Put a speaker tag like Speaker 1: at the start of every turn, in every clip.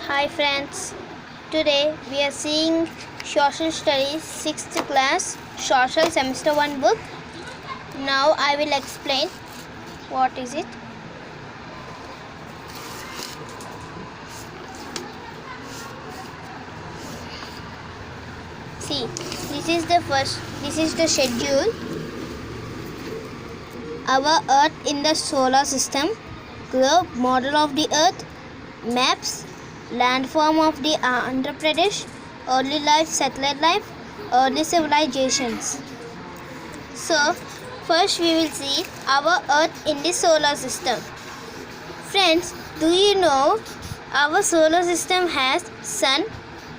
Speaker 1: Hi friends, today we are seeing Social Studies 6th class Social Semester 1 book. Now I will explain what is it. See, this is the schedule. Our Earth in the solar system, globe, model of the Earth, maps, landform of the Andhra Pradesh, early life, satellite life, early civilizations. So, first we will see our Earth in the solar system. Friends, do you know our solar system has sun,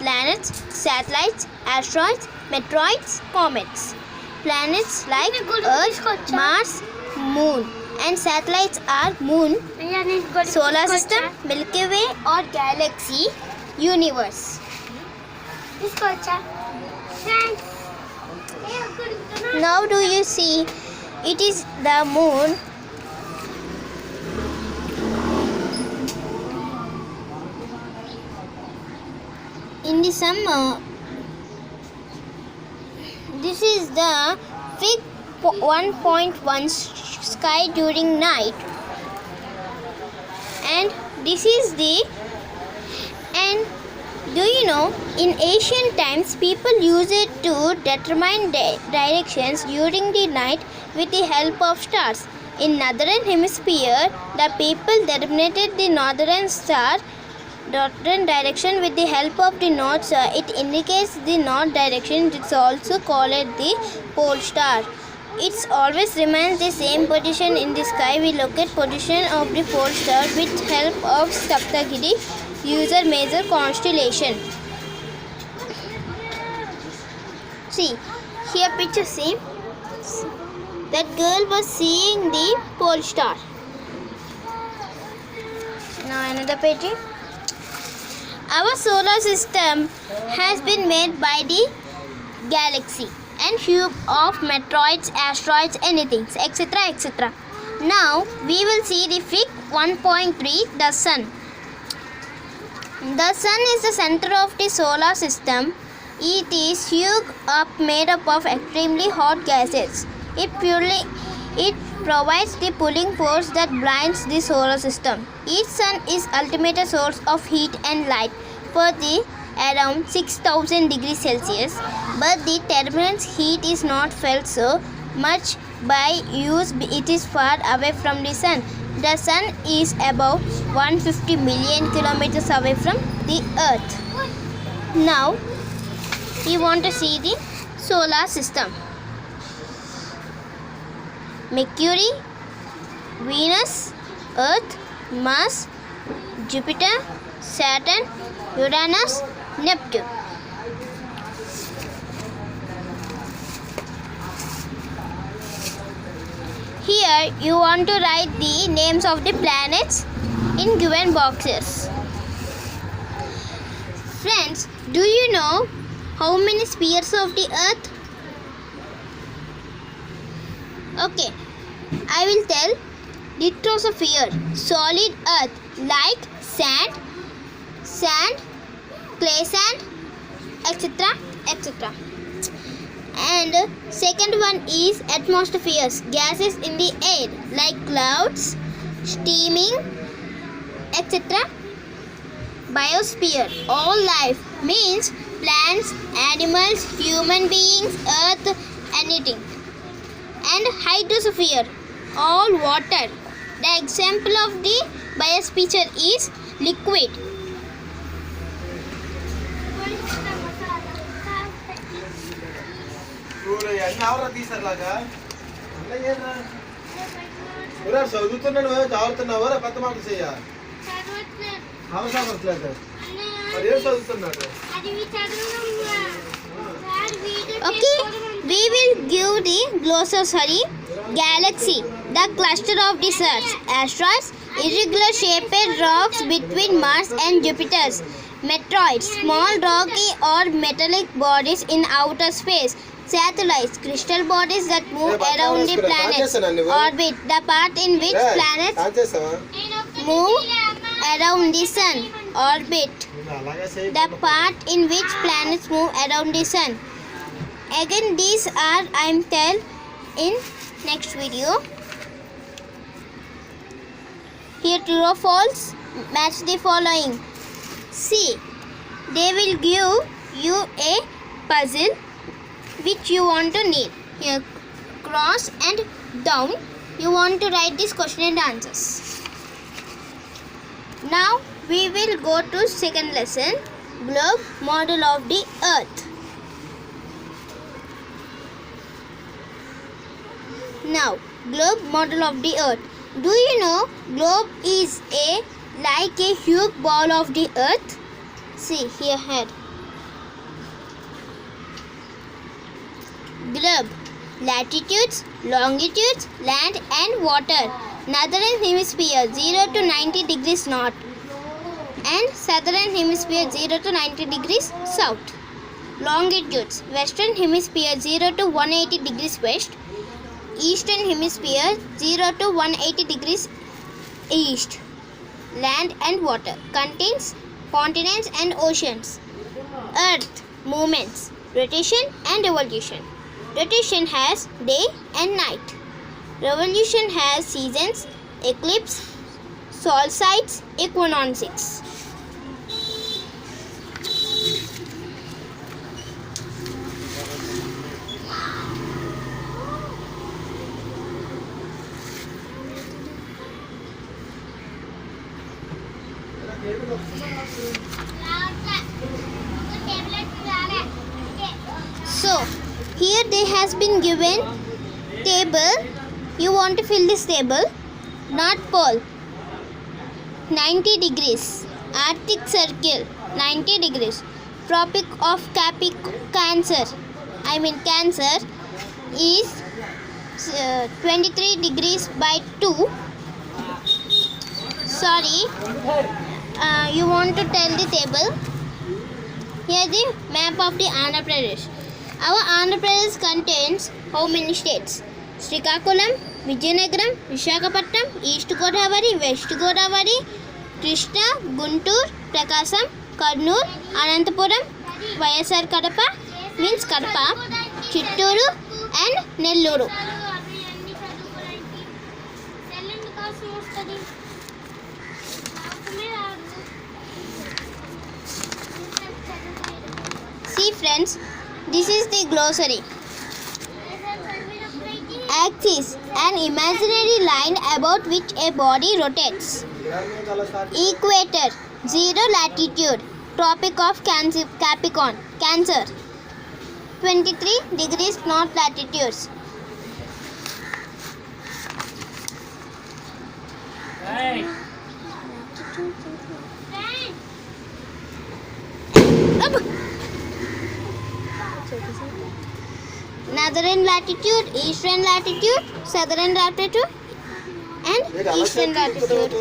Speaker 1: planets, satellites, asteroids, meteoroids, comets. Planets like Earth, Mars, Moon, and satellites are Moon, solar system, Milky Way or galaxy, universe. Now do you see it is the moon. In the summer, this is the Fig 1.1 sky during night, and this is the do you know in ancient times people used it to determine directions during the night with the help of stars. In northern hemisphere, the people determined the northern direction with the help of the north star. It indicates the north direction. It's also called the pole star. It always remains the same position in the sky. We locate position of the pole star with help of Saptagiri user measure constellation. See, here picture see. That girl was seeing the pole star. Now another page. Our solar system has been made by the galaxy and cube of meteoroids, asteroids, anything, etc. etc. Now we will see the Fig 1.3, the sun. The sun is the center of the solar system. It is huge made up of extremely hot gases. It provides the pulling force that blinds the solar system. Each sun is ultimate source of heat and light for the around 6000 degrees Celsius, but the terminal heat is not felt so much by use. It is far away from the sun. The sun is about 150 million kilometers away from the earth. Now we want to see the solar system. Mercury, Venus, Earth, Mars, Jupiter, Saturn, Uranus, Neptune. Here you want to write the names of the planets in given boxes. Friends, do you know how many spheres of the earth? Okay, I will tell. Lithosphere, solid earth like sand, clay sand, etc. etc. And second one is atmospheres, gases in the air like clouds, steaming, etc. Biosphere, all life means plants, animals, human beings, earth, anything. And hydrosphere, all water. The example of the biosphere is liquid. Okay, we will give the glossary. Galaxy, the cluster of the stars. Asteroids, irregular shaped rocks between Mars and Jupiter. Meteoroids, small rocky or metallic bodies in outer space. Satellites, crystal bodies that move around the planet's orbit, the part in which planets move around the sun. orbit, the part in which planets move around the sun. Again, these are I am tell in next video. Here true or false, match the following. See, they will give you a puzzle which you want to need. Here cross and down you want to write this question and answers. Now we will go to second lesson, globe model of the earth. Now globe model of the earth. Do you know globe is like a huge ball of the earth? See here head. Globe, latitudes, longitudes, land and water. Northern hemisphere 0 to 90 degrees north and southern hemisphere 0 to 90 degrees south. Longitudes, western hemisphere 0 to 180 degrees west, eastern hemisphere 0 to 180 degrees east. Land and water contains continents and oceans. Earth, movements, rotation and revolution. Rotation has day and night. Revolution has seasons, eclipse, solstice, equinoxes. So, here they has been given table. You want to fill this table. North Pole 90 degrees. Arctic Circle 90 degrees. Tropic of Cancer is 23 degrees by 2. Sorry, you want to tell the table. Here the map of the Andhra Pradesh. Our Andhra Pradesh contains how many states? Srikakulam, Vijayanagaram, Visakhapatnam, East Godavari, West Godavari, Krishna, Guntur, Prakasam, Kurnool, Anantapuram, YSR Kadapa means Kadapa, Chitturu and Nelluru. See friends, this is the glossary. Axis, an imaginary line about which a body rotates. Equator, 0 latitude. Tropic of Capricorn, Cancer, 23 degrees north latitudes.
Speaker 2: Hey.
Speaker 1: Northern latitude, eastern latitude, southern latitude and eastern latitude.